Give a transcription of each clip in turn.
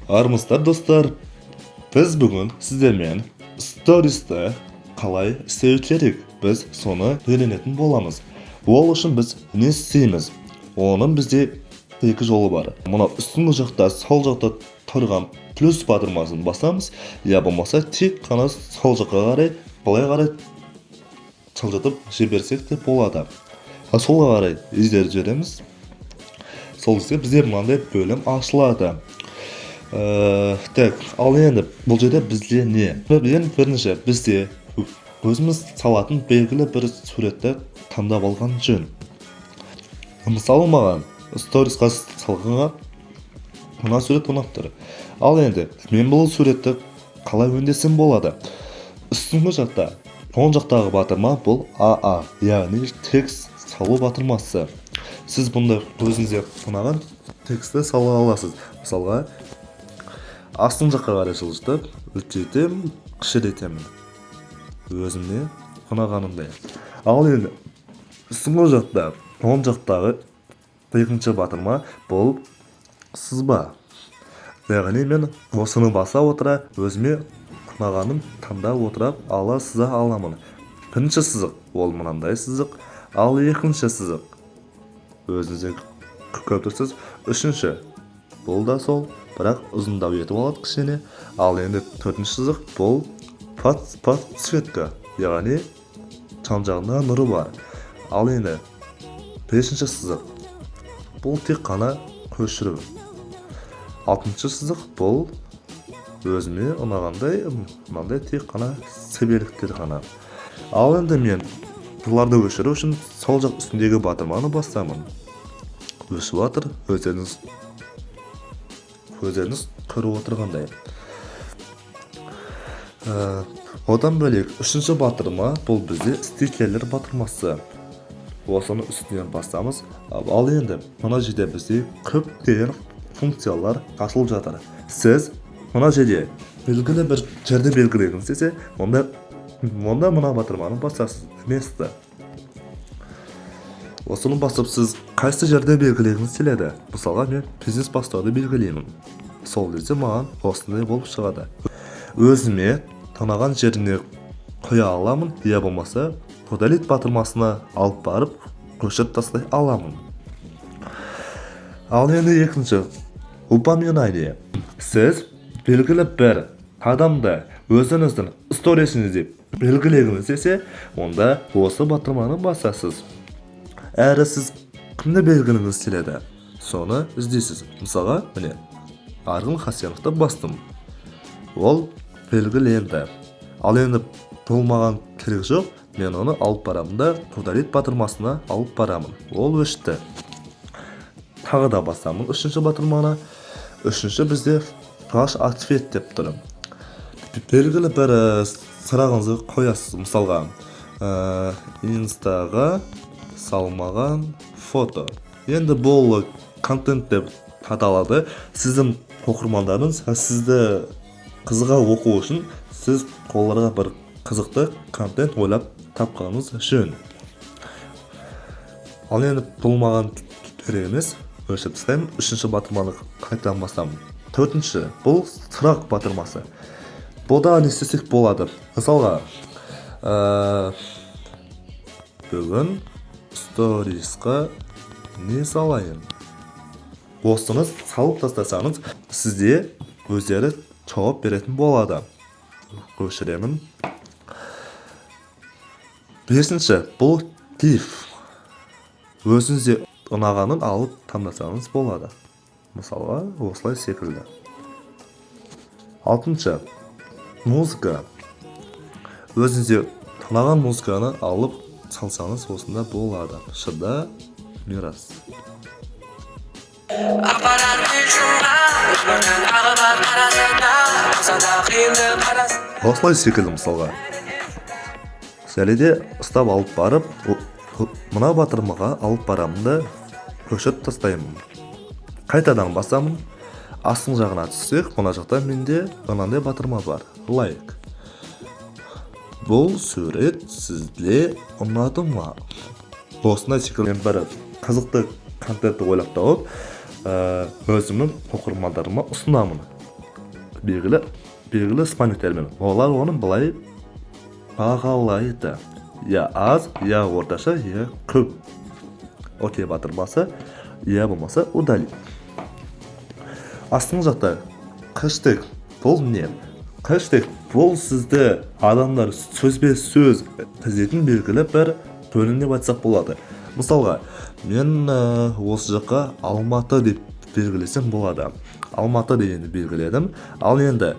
Армысыздар достар, біз бүгін сіздермен стористі қалай істеу керек, біз соны үйренетін боламыз. Ол үшін біз не істейміз? Оның бізде екі жолы бар. Мына үстіңгі жақта, сол жақта тұрған плюс батырмасын басамыз, я болмаса тек қана сол жаққа қарай, былай қарай жылжытып жіберсек те болады. Солға қарай іздер жібереміз. Сол кезде бізде мынандай бөлім ашылады. Так, ал енді бұл жерде бізде не? Бірінші бізде өзіміз салатын белгілі бір суретті таңдап алған жөн. Мысалы маған сторисқа салғанға мына сурет ұнап тұр. Ал енді мен бұл суретті қалай өңдесем болады? Үстіңгі жақта, оң жақтағы батырма бұл АА, яғни текст салу батырмасы. Сіз бұнда өзіңізге ұнаған тексті сала аласыз. Мысалға, астың жаққа қарай жылжытып, үлкейтем, кішірейтемін. Өзімне ұнағанымдай. Ал енді үстіңгі жақта, оң жақтағы екінші батырма бұл сызба. Яғни мен осыны баса отыра, өзіме ұнағаным таңдап отырап, сыза аламын. Бірінші сызық ол мынандай сызық, ал екінші сызық өзіңізде көріп тұрсыз. Үшінші бұл да сол, бірақ ұзындау етіп алады кішкене. Ал енді төртінші сызық бұл подсветка, яғни жан-жағында нұры бар. Ал енді бесінші сызық бұл тек қана көшіру. Алтыншы сызық бұл өзіме ұнағандай, мынандай тек қана себеліктер ғана. Ал енді мен бұларды өшіру үшін сол жақ үстіндегі батырманы басамын. Өшіп жатыр, өздеріңіз көріп отырғандай. Одан бөлек үшінші батырма бұл бізде стикерлер батырмасы. Осыны үстінен басамыз. Ал енді мына жерде бізде көптеген функциялар ашылып жатыр. Сіз мына жерде белгілі бір жерді белгілегіңіз десе, онда мына батырманы басасыз. Месті. Осыны басып сіз қайсы жерде белгілегіңіз келеді. Мысалға мен бизнес бастауды белгілеймін. Сол кезде маған осындай болып шығады. Өзіме таңдаған жеріне қоя аламын, я болмаса удалить батырмасына алып барып көшіріп тастай аламын. Ал енді екінші упоминание. Сіз белгілі бір адамды өзіңіздің сторисіңізде белгілегіңіз десе, онда осы батырманы басасыз. Әрі сіз кімді белгілегіңіз келеді, соны іздейсіз. Мысалға, міне, Арғын Хасеновты бастым. Ол белгіленді. Ал енді бұл маған керек жоқ, мен оны алып барамын да удалить батырмасына алып барамын. Ол өшті. Тағы да басамын үшінші батырманы. Үшінші бізде флаш ответ деп тұр. Белгілі бір сұрағыңызды қоясыз. Мысалға, инстаға салмаған фото. Енді бұл контент деп аталады. Сіздің оқырмандарыңыз сізді қызыға оқу үшін сіз оларға бір қызықты контент ойлап тапқаныңыз жөн. Ал енді бұл маған керек емес, өшіріп тастаймын. Үшінші батырманы қайтадан басамын. Төртінші бұл сұрақ батырмасы. Бұда не істесек болады. Мысалға, бүгін сторисқа не салайын? Осыны салып тастасаңыз, сізде өздері жауап беретін болады. Көшіремін. Бесінші бұл гиф. Өзіңізде ұнағанын алып таңдасаңыз болады. Мысалға, осылай секілді. Алтыншы музыка. Өзіңізде ұнаған музыканы алып салсаңыз осында болады. Шыда мирас. Осылай секілді мысалға. Сәледе ұстап алып барып, мына батырмаға алып барамын да көшіріп тастаймын. Қайтадан басамын. Астың жағына түссек, мына жақта менде мынандай батырма бар. Лайк. Бұл сурет сізде ұнады ма? Осындай секілді бір қызықты контентті ойлап тауып, өзімнің оқырмандарыма ұсынамын. белгілі испандық термин. Олар оны былай бағалайды. Я аз, я орташа, я көп. Окей батырмасы, я болмаса удали. Астыңғы жақта хэштег бұл не? Хэштег бұл сізді адамдар сөзбе сөз іздейтін белгілі бір бөлім деп айтсақ болады. Мысалға, мен осы жаққа Алматы деп белгілесем болады. Алматы дегенді белгіледім. Ал енді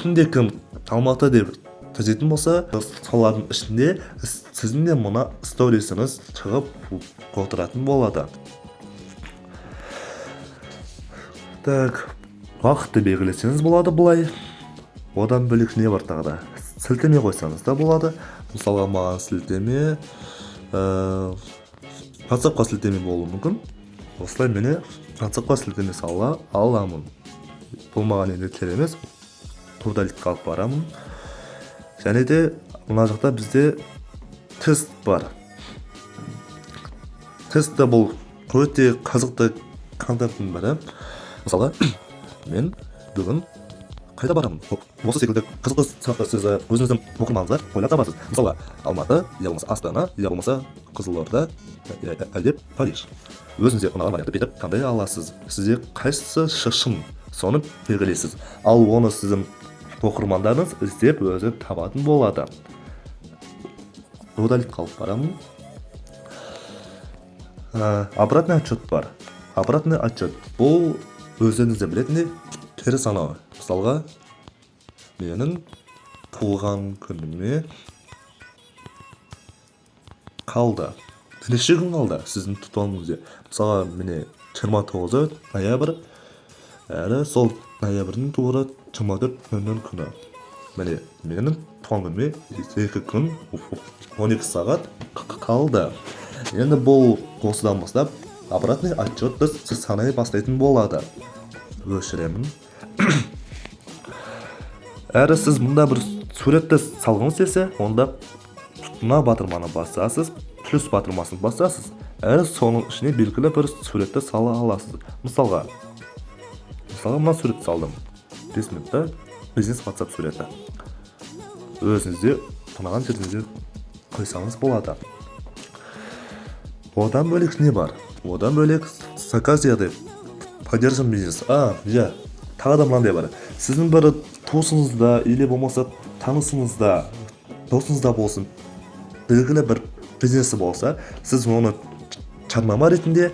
кім Алматы деп іздейтін болса, солардың ішінде сіздің де мына сторисіңіз шығып отыратын болады. Так, уақытты белгілесеңіз болады былай. Одан бөлек не бар тағы да? Сілтеме қойсаңыз да болады. Мысалға маған сілтеме WhatsApp-қа сілтеме болуы мүмкін. Осылай мені WhatsApp-қа сілтеме сала аламын. Бұл маған енді керек емес. Удалитқа алып барамын. Және де мына жақта бізде тест бар. Тестте бұл өте қызықты контенттің бірі. Мысалға, мен бүгін қайда барамын? Осы секілді қызықты сұрақтар сіз өзіңіздің оқырманыңызға ойлап табасыз. Мысалға, Алматы, я болмаса Астана, я болмаса Қызылорда, әлде Париж. Өзіңізге ұнаған вариантты беріп таңдай аласыз. Сізде қайсысы шешім, соны белгілейсіз. Ал оны сіздің оқырмандарыңыз іздеп өзі табатын болады. Удалит қалып барамын. Обратный отчет бар. Обратный отчет бұл өзіңізде білетіндей кері санау. Мысалға, менің туылған күніме қалды. Неше күн қалды сіздің туылғаныңызда. Мысалға, міне 29 ноябрь, әрі сол ноябрьдің туылы 24 күні. Міне, менің туған күніме 2 күн 12 сағат қалды. Енді бұл осыдан бастап обратный отчетты санай бастайтын болады. Өшіремін. Әрі сіз мұнда бір суретті салғыңыз келсе, онда мына батырманы басасыз, плюс батырмасын басасыз. Әрі соның ішіне белгілі бір суретті сала аласыз. Мысалға мына суретті салдым. 5 минутта бизнес WhatsApp суреті. Өзіңізде ұнаған жеріңізде қойсаңыз болады. Одан бөлек не бар? Одан бөлек заказ деп поддержим бизнес. Тағы да мынандай бар. Сіздің бір туысыңызда или болмаса танысыңызда, досыңызда болсын, белгілі бір бизнесі болса, сіз оны жарнама ретінде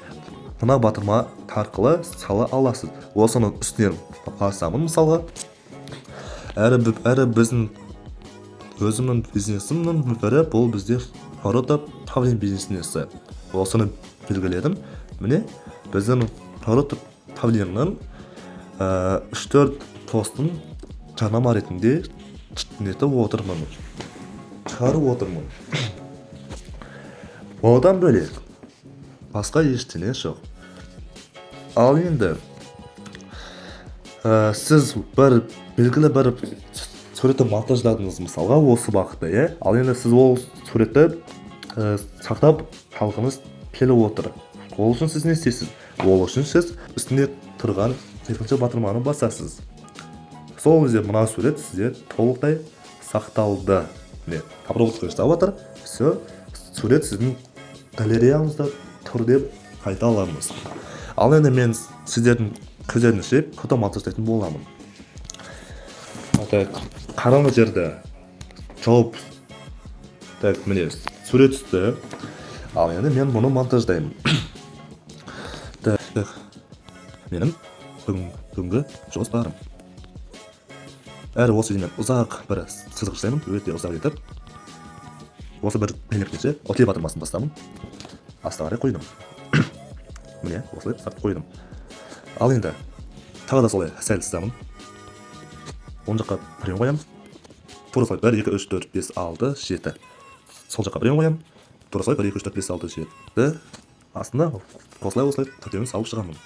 мына батырма арқылы сала аласыз. Осының үстінен басамын мысалға. Әрі біздің өзімнің бизнесімнің бірі бұл бізде Форота Павлин бизнесі. Осыны белгіледім. Міне біздің Форота Павлиннің 3-4 постын жарнама ретінде нетіп отырмын. Шығарып отырмын. Одан бөлек басқа ештеңе жоқ. Ал енді сіз бір белгілі бір суретті монтаждадыңыз мысалға осы бағытта, Ал енді сіз ол суретті сақтап қалғыңыз келіп отыр. Ол үшін сіз не істейсіз? Ол үшін сіз үстінде тұрған екінші батырманы басасыз. Сол кезде мына сурет сізде толықтай сақталды. Обработка жасап отыр. Все, сурет сіздің галереяңызда тұр деп айта аламыз. Ал енді мен сіздердің көздеріңізше фото монтаждайтын боламын. Қараңғы жерде жауып міне сурет түсті. Ал енді мен бұны монтаждаймын. Менің бүгінгі жоспарым. Әрі осы жерден ұзақ бір сызық жасаймын, өте ұзақ етіп. Осы бір бейнеткенше окей батырмасын бастамын. Астыға қарай қойдым. Міне осылай сақтап қойдым. Ал енді тағы да солай сәл сызамын. Оң жаққа біреуін қоямын. Тура солай 1, 2, 3, 4, 5, 6, 7. Сол жаққа біреуін қоямын. Тура солай 1, 2, 3, 4, 5, 6, 7. Астында осылай төртеуін салып шығамын.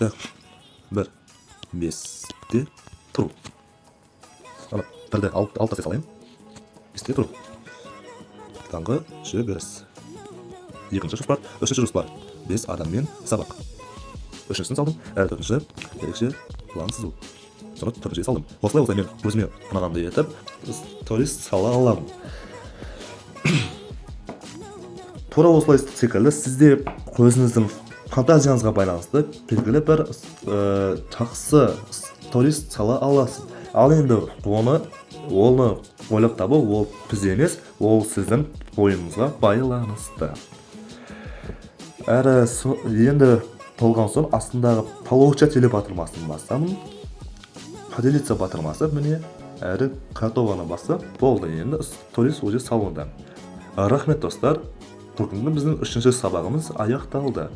1, 5-те тұру. Бірді 6 тастай салайын. 5-те тұру. Таңғы жүріс. Екінші жоспар, үшінші жоспар. 5 адаммен сабақ. Үшіншісін салдым, төртінші ерекше плансыз бұл. Соны төртіншіге салдым. Осылай мен өзіме ұнағандай етіп сторис сала аламын. Тура осылай секілді сізде өзіңіздің фантазияңызға байланысты белгілі бір жақсы сторис сала аласыз. Ал енді оны ойлап табу ол біз емес, ол сіздің ойыңызға байланысты. Әрі енді болған соң астындағы получателі батырмасын басамын. Поделиться батырмасы міне әрі готованы басы болды, енді сторис уже салынды. Рахмет достар. Бүгінгі біздің үшінші сабағымыз аяқталды.